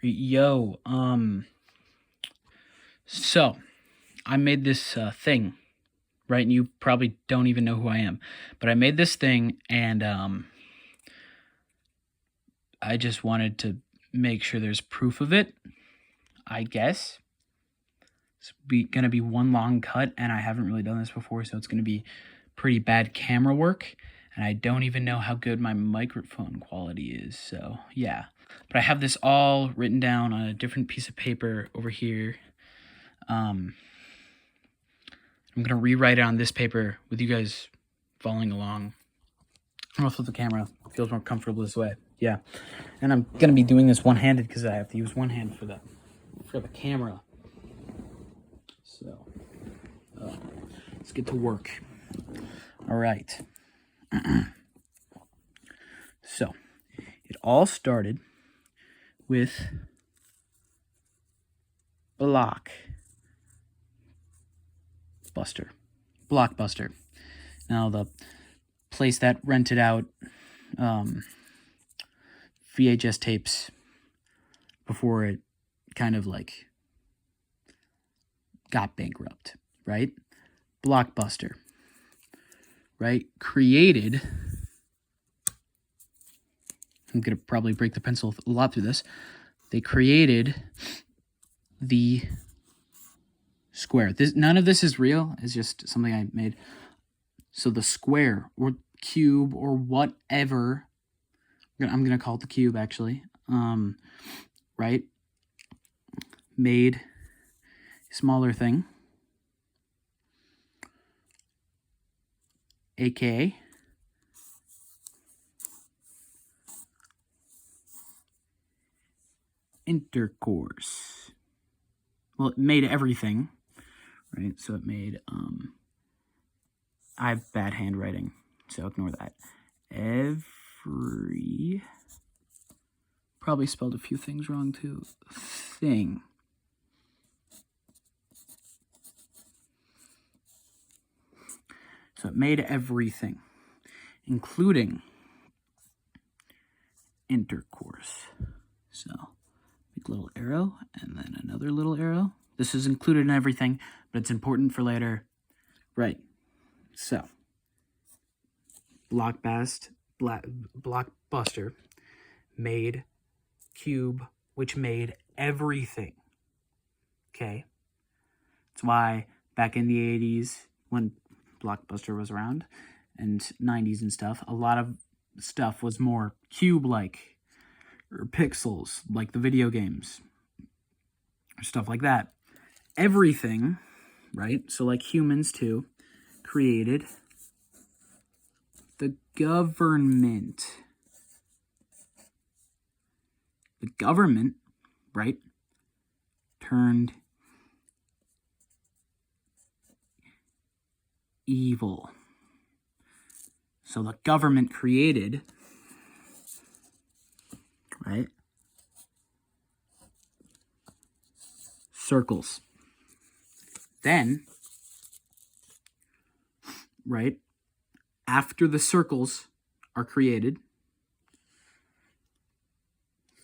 Yo, so I made this thing, right? And you probably don't even know who I am, but I made this thing, and I just wanted to make sure there's proof of it. I guess it's gonna be one long cut, and I haven't really done this before, so it's gonna be pretty bad camera work, and I don't even know how good my microphone quality is. So yeah, but I have this all written down on a different piece of paper over here. I'm gonna rewrite it on this paper with you guys following along. I'm gonna flip the camera. It feels more comfortable this way. Yeah, and I'm gonna be doing this one-handed because I have to use one hand for the camera. So let's get to work. All right. So it all started with Blockbuster. Now the place that rented out VHS tapes before it kind of like got bankrupt, right? Blockbuster, right? Created, I'm gonna probably break the pencil a lot through this. They created the square. None of this is real. It's just something I made. So the square or cube or whatever, I'm gonna call it the cube actually. Right? Made a smaller thing, aka intercourse. Well, it made everything, right? So it made, I have bad handwriting, so ignore that. Probably spelled a few things wrong too. Thing. So it made everything, including intercourse. So make a little arrow and then another little arrow. This is included in everything, but it's important for later. Right. So Blockbuster made cube, which made everything. Okay. That's why back in the 80s, when Blockbuster was around, and 90s and stuff, a lot of stuff was more cube-like, or pixels, like the video games, or stuff like that. Everything, right? So like humans too, created the government. The government, right, turned evil. So the government created, right, circles. Then, right, after the circles are created,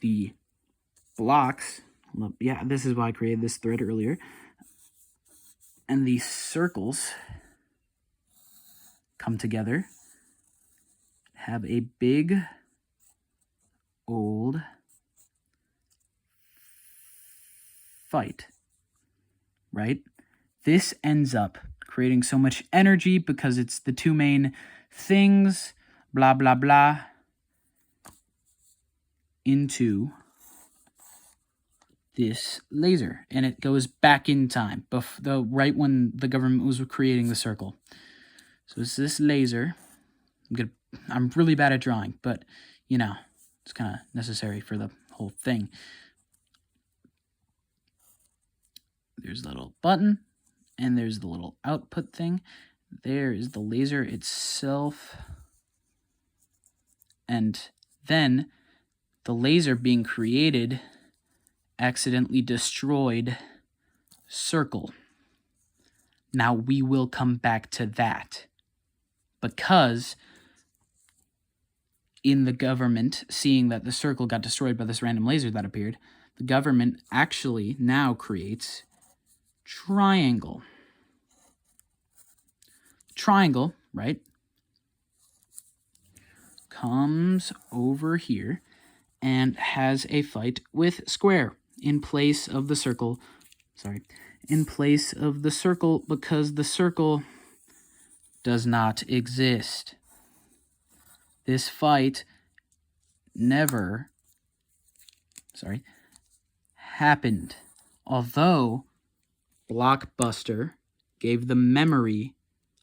the blocks, yeah, this is why I created this thread earlier, and the circles come together, have a big old fight, right? This ends up creating so much energy because it's the two main things, blah, blah, blah, into this laser. And it goes back in time, right when the government was creating the circle. So it's this laser. I'm really bad at drawing, but, you know, it's kind of necessary for the whole thing. There's a little button, and there's the little output thing. There is the laser itself. And then the laser being created accidentally destroyed circle. Now we will come back to that, because in the government, seeing that the circle got destroyed by this random laser that appeared, the government actually now creates triangle. Triangle, right, comes over here and has a fight with square in place of the circle. In place of the circle, because the circle does not exist. This fight never happened. Although Blockbuster gave the memory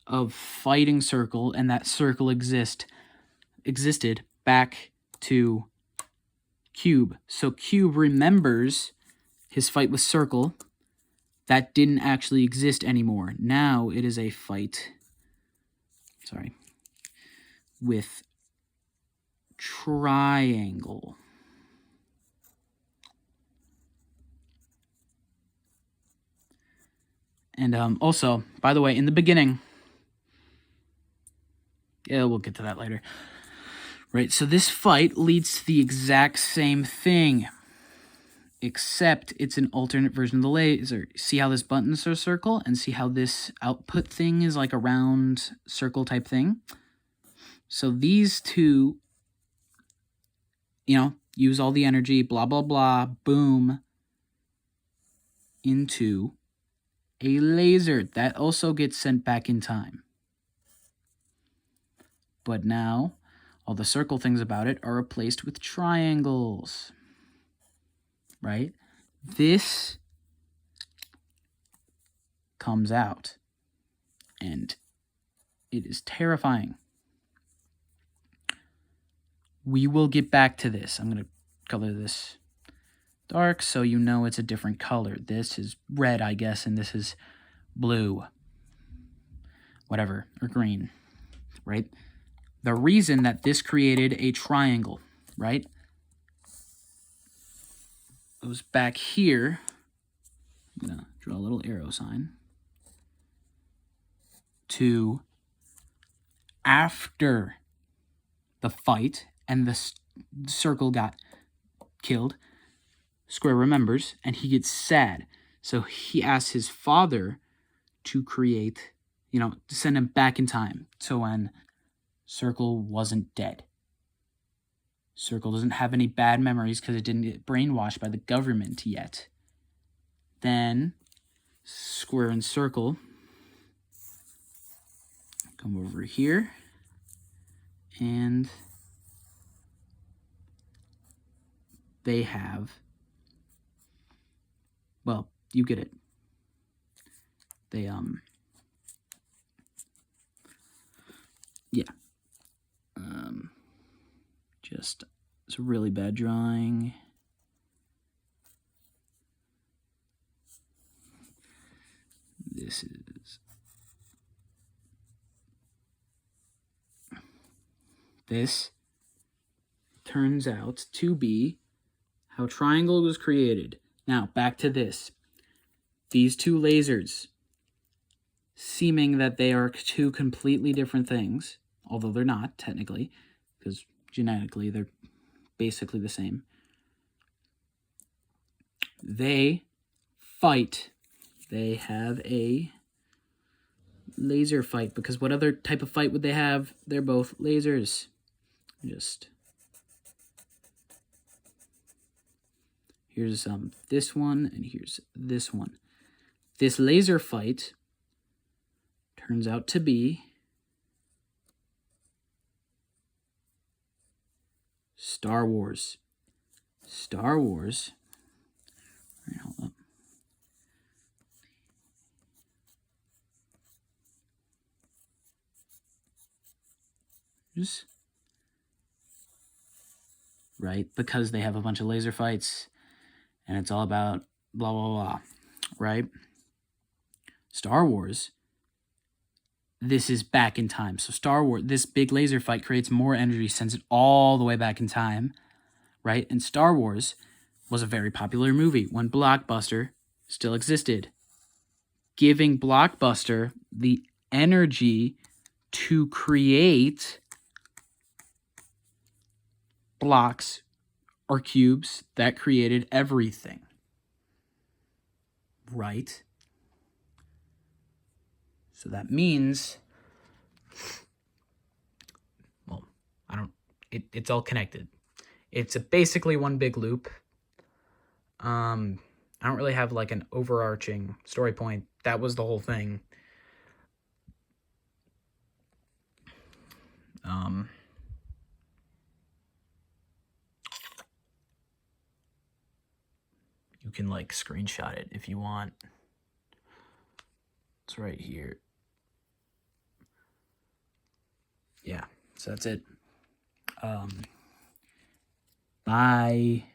of fighting Circle and that Circle existed back to Cube. So Cube remembers his fight with Circle that didn't actually exist anymore. Now it is a fight with triangle. And also, by the way, in the beginning, yeah, we'll get to that later. Right, so this fight leads to the exact same thing, except it's an alternate version of the laser. See how this button's a circle, and see how this output thing is like a round circle type thing? So these two, use all the energy, blah, blah, blah, boom, into a laser that also gets sent back in time. But now, all the circle things about it are replaced with triangles, right? This comes out, and it is terrifying. We will get back to this. I'm going to color this dark so you know it's a different color. This is red, I guess, and this is blue. Whatever, or green, right? The reason that this created a triangle, right, goes back here. I'm going to draw a little arrow sign. To after the fight and the circle got killed, Square remembers, and he gets sad. So he asks his father to create, to send him back in time. So when Circle wasn't dead. Circle doesn't have any bad memories because it didn't get brainwashed by the government yet. Then Square and Circle come over here, and they have, well, you get it. They, just, it's a really bad drawing. This turns out to be how triangle was created. Now, back to this. These two lasers, seeming that they are two completely different things, although they're not, technically, because genetically they're basically the same. They fight. They have a laser fight, because what other type of fight would they have? They're both lasers. Here's this one, and here's this one. This laser fight turns out to be Star Wars. Star Wars. All right, hold up. Right? Because they have a bunch of laser fights, and it's all about blah, blah, blah, right? Star Wars, this is back in time. So Star Wars, this big laser fight creates more energy, sends it all the way back in time, right? And Star Wars was a very popular movie when Blockbuster still existed, giving Blockbuster the energy to create blocks are cubes that created everything. Right? So that means, well, it's all connected. It's basically one big loop. I don't really have like an overarching story point. That was the whole thing. You can like screenshot it if you want. It's right here. Yeah, so that's it. Bye.